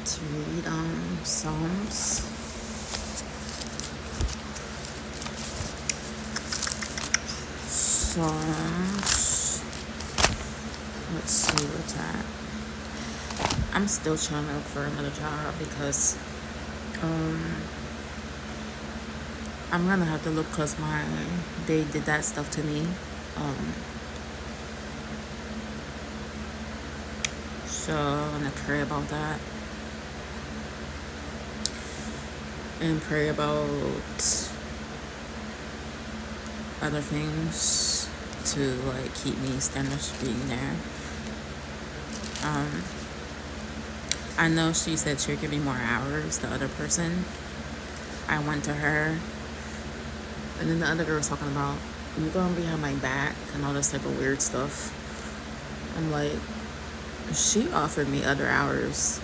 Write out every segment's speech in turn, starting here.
to read Psalms. Let's see what's that. I'm still trying to look for another job because I'm gonna have to look because they did that stuff to me. So I'm gonna pray about that and pray about other things to like keep me standards being there. I know she said she'll give me more hours, the other person. I went to her, and then the other girl was talking about, you're gonna be behind my back and all this type of weird stuff. I'm like, she offered me other hours,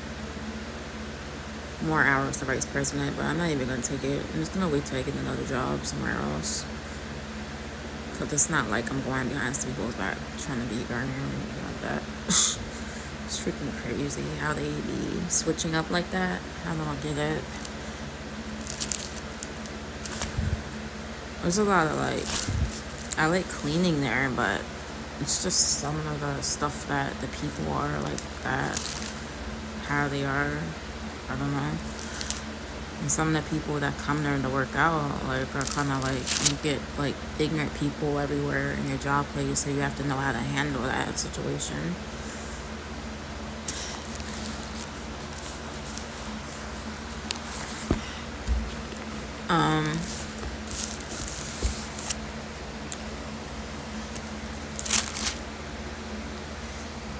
more hours, the vice president, but I'm not even gonna take it. I'm just gonna wait till I get another job somewhere else. Because it's not like I'm going behind some people's back trying to be Garner or anything like that. It's freaking crazy how they be switching up like that. I don't get it. There's a lot of I like cleaning there, but it's just some of the stuff that the people are like that, how they are, I don't know. And some of the people that come there to work out, are kind of you get ignorant people everywhere in your job place, so you have to know how to handle that situation.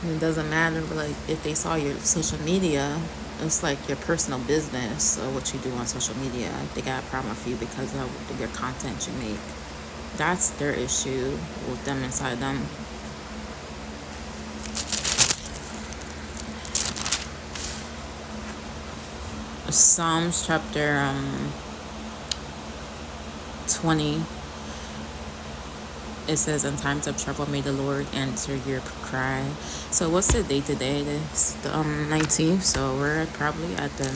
It doesn't matter, if they saw your social media, it's your personal business or what you do on social media. They got a problem with you because of your content you make. That's their issue with them inside them. Psalms chapter 20. It says, in times of trouble, may the Lord answer your cry. So what's the date today? It's the 19th. So we're probably at the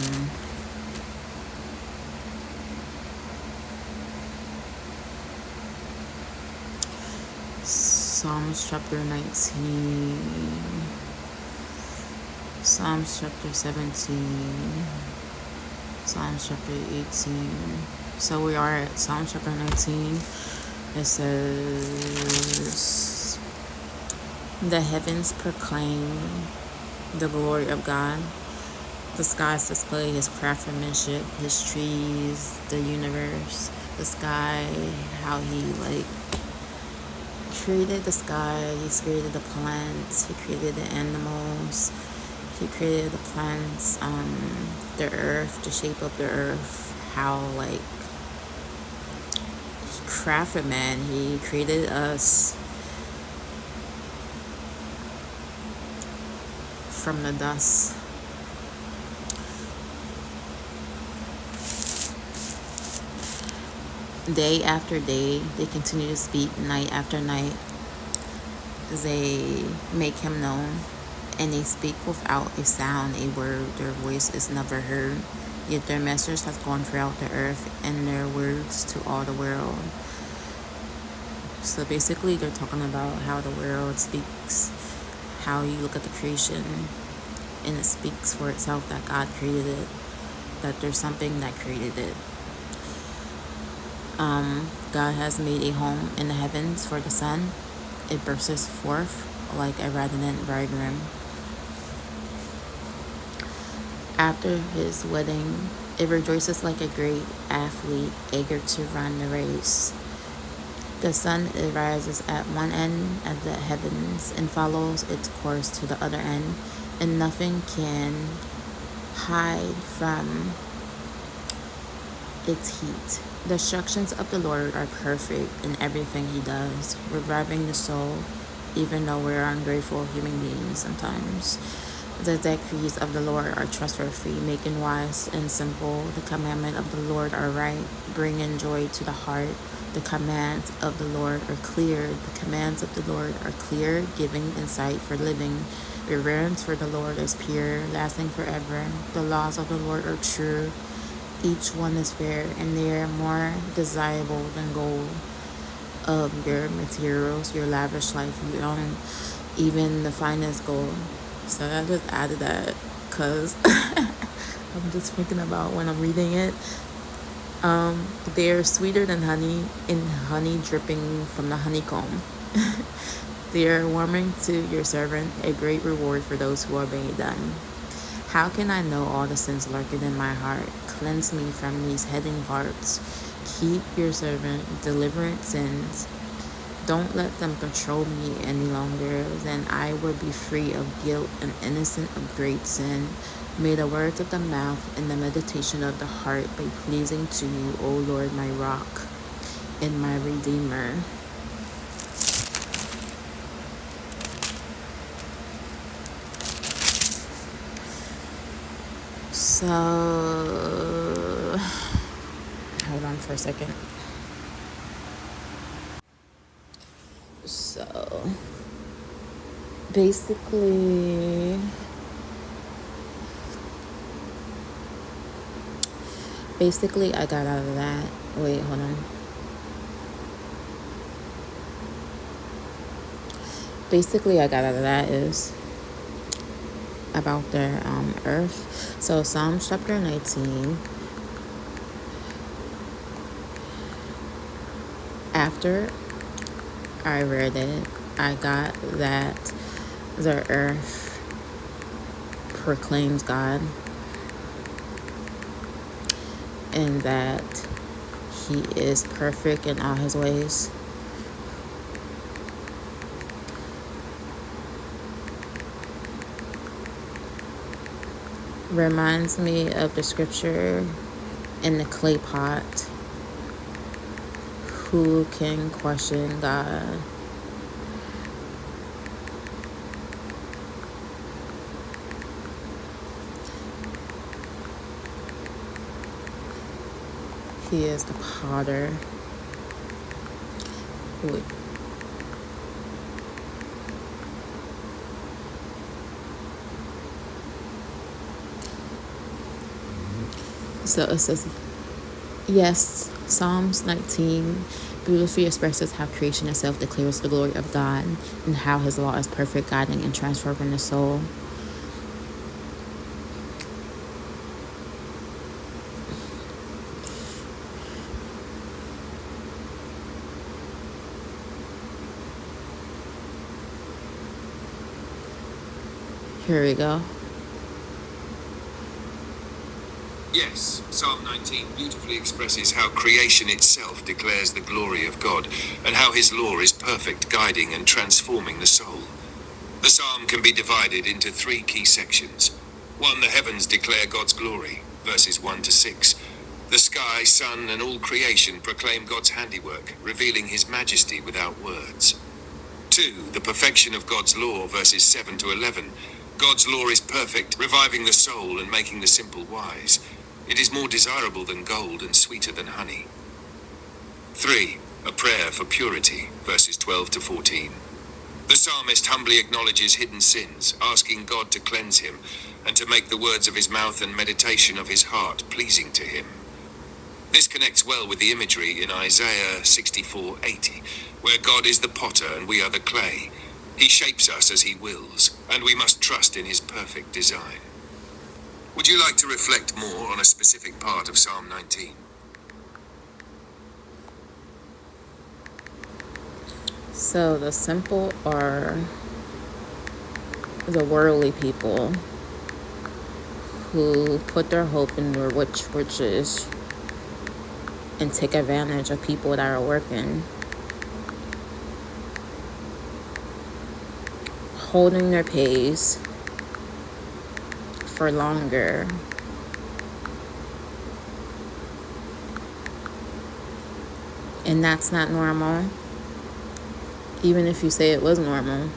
Psalms chapter 19, Psalms chapter 17, Psalms chapter 18. So we are at Psalms chapter 19. It says, the heavens proclaim the glory of God. The skies display his craftsmanship, his trees, the universe, the sky, how he created the sky, he created the plants, he created the animals, he created the plants, the earth, the shape of the earth, how crafted man, he created us from the dust. Day after day, they continue to speak. Night after night, they make him known, and they speak without a sound, a word. Their voice is never heard, yet their message has gone throughout the earth, and their words to all the world. So basically, they're talking about how the world speaks, how you look at the creation, and it speaks for itself that God created it, that there's something that created it. God has made a home in the heavens for the sun. It bursts forth like a radiant bridegroom. After his wedding, it rejoices like a great athlete eager to run the race. The sun rises at one end of the heavens and follows its course to the other end, and nothing can hide from its heat. The instructions of the Lord are perfect in everything he does, reviving the soul, even though we're ungrateful human beings sometimes. The decrees of the Lord are trustworthy, making wise and simple. The commandments of the Lord are right, bringing joy to the heart. The commands of the Lord are clear. The commands of the Lord are clear, giving insight for living. Reverence for the Lord is pure, lasting forever. The laws of the Lord are true. Each one is fair, and they are more desirable than gold. Of your materials, your lavish life, you own even the finest gold. So I just added that because I'm just thinking about when I'm reading it. They are sweeter than honey, in honey dripping from the honeycomb. They are warming to your servant, a great reward for those who obey them. How can I know all the sins lurking in my heart? Cleanse me from these hidden parts. Keep your servant deliverant sins. Don't let them control me any longer. Then I will be free of guilt and innocent of great sin. May the words of the mouth and the meditation of the heart be pleasing to you, O Lord, my rock and my redeemer. So, hold on for a second. So, basically, I got out of that. Wait, hold on. Basically, I got out of that is about their earth. So Psalms chapter 19. After I read it, I got that the earth proclaims God and that He is perfect in all His ways. Reminds me of the scripture in the clay pot. Who can question God? He is the potter. So it says, yes, Psalms 19 beautifully expresses how creation itself declares the glory of God and how His law is perfect, guiding and transforming the soul. Here we go. Yes, Psalm 19 beautifully expresses how creation itself declares the glory of God and how His law is perfect, guiding and transforming the soul. The psalm can be divided into three key sections. 1. The heavens declare God's glory, verses 1 to 6. The sky, sun and all creation proclaim God's handiwork, revealing His majesty without words. 2. The perfection of God's law, verses 7 to 11. God's law is perfect, reviving the soul and making the simple wise. It is more desirable than gold and sweeter than honey. 3. A prayer for purity, verses 12 to 14. The psalmist humbly acknowledges hidden sins, asking God to cleanse him and to make the words of his mouth and meditation of his heart pleasing to Him. This connects well with the imagery in Isaiah 64:80, where God is the potter and we are the clay. He shapes us as He wills, and we must trust in His perfect design. Would you like to reflect more on a specific part of Psalm 19? So the simple are the worldly people who put their hope in their riches and take advantage of people that are working, holding their pays for longer. And that's not normal, even if you say it was normal.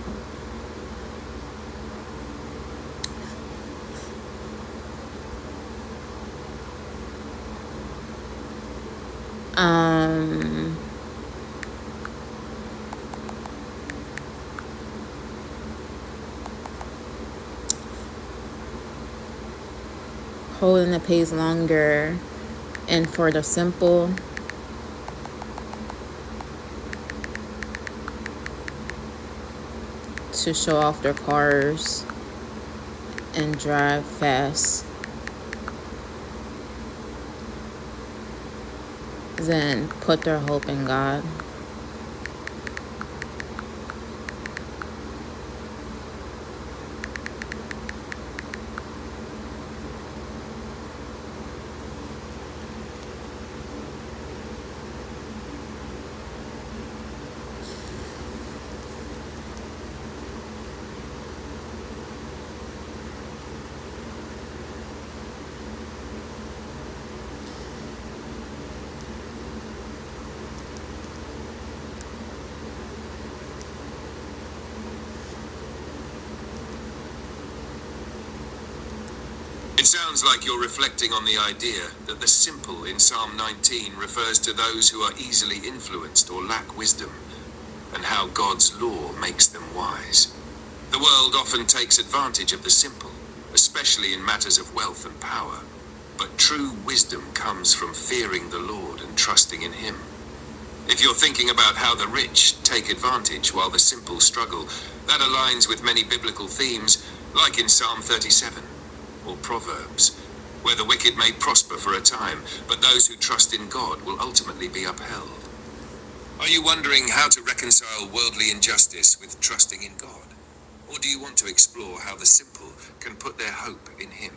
holding the pace longer, and for the simple to show off their cars and drive fast than put their hope in God. It sounds like you're reflecting on the idea that the simple in Psalm 19 refers to those who are easily influenced or lack wisdom, and how God's law makes them wise. The world often takes advantage of the simple, especially in matters of wealth and power, but true wisdom comes from fearing the Lord and trusting in Him. If you're thinking about how the rich take advantage while the simple struggle, that aligns with many biblical themes, like in Psalm 37. Or Proverbs, where the wicked may prosper for a time, but those who trust in God will ultimately be upheld. Are you wondering how to reconcile worldly injustice with trusting in God? Or do you want to explore how the simple can put their hope in Him?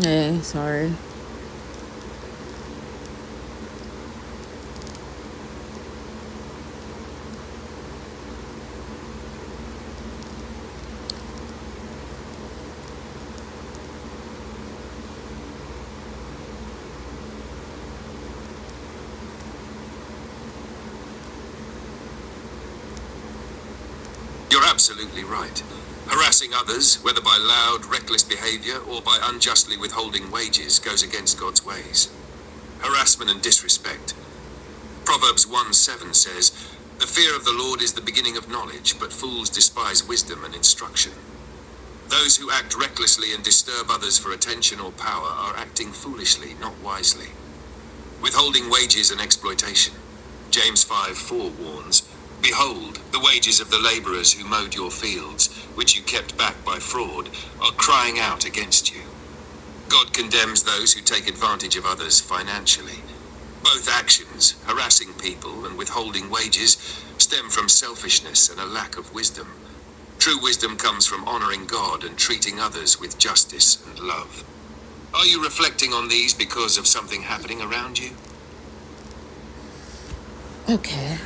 Hey, sorry. You're absolutely right. Harassing others, whether by loud, reckless behavior or by unjustly withholding wages, goes against God's ways. Harassment and disrespect. Proverbs 1:7 says, "The fear of the Lord is the beginning of knowledge, but fools despise wisdom and instruction." Those who act recklessly and disturb others for attention or power are acting foolishly, not wisely. Withholding wages and exploitation. James 5:4 warns, "Behold, the wages of the laborers who mowed your fields, which you kept back by fraud, are crying out against you." God condemns those who take advantage of others financially. Both actions, harassing people and withholding wages, stem from selfishness and a lack of wisdom. True wisdom comes from honoring God and treating others with justice and love. Are you reflecting on these because of something happening around you? Okay.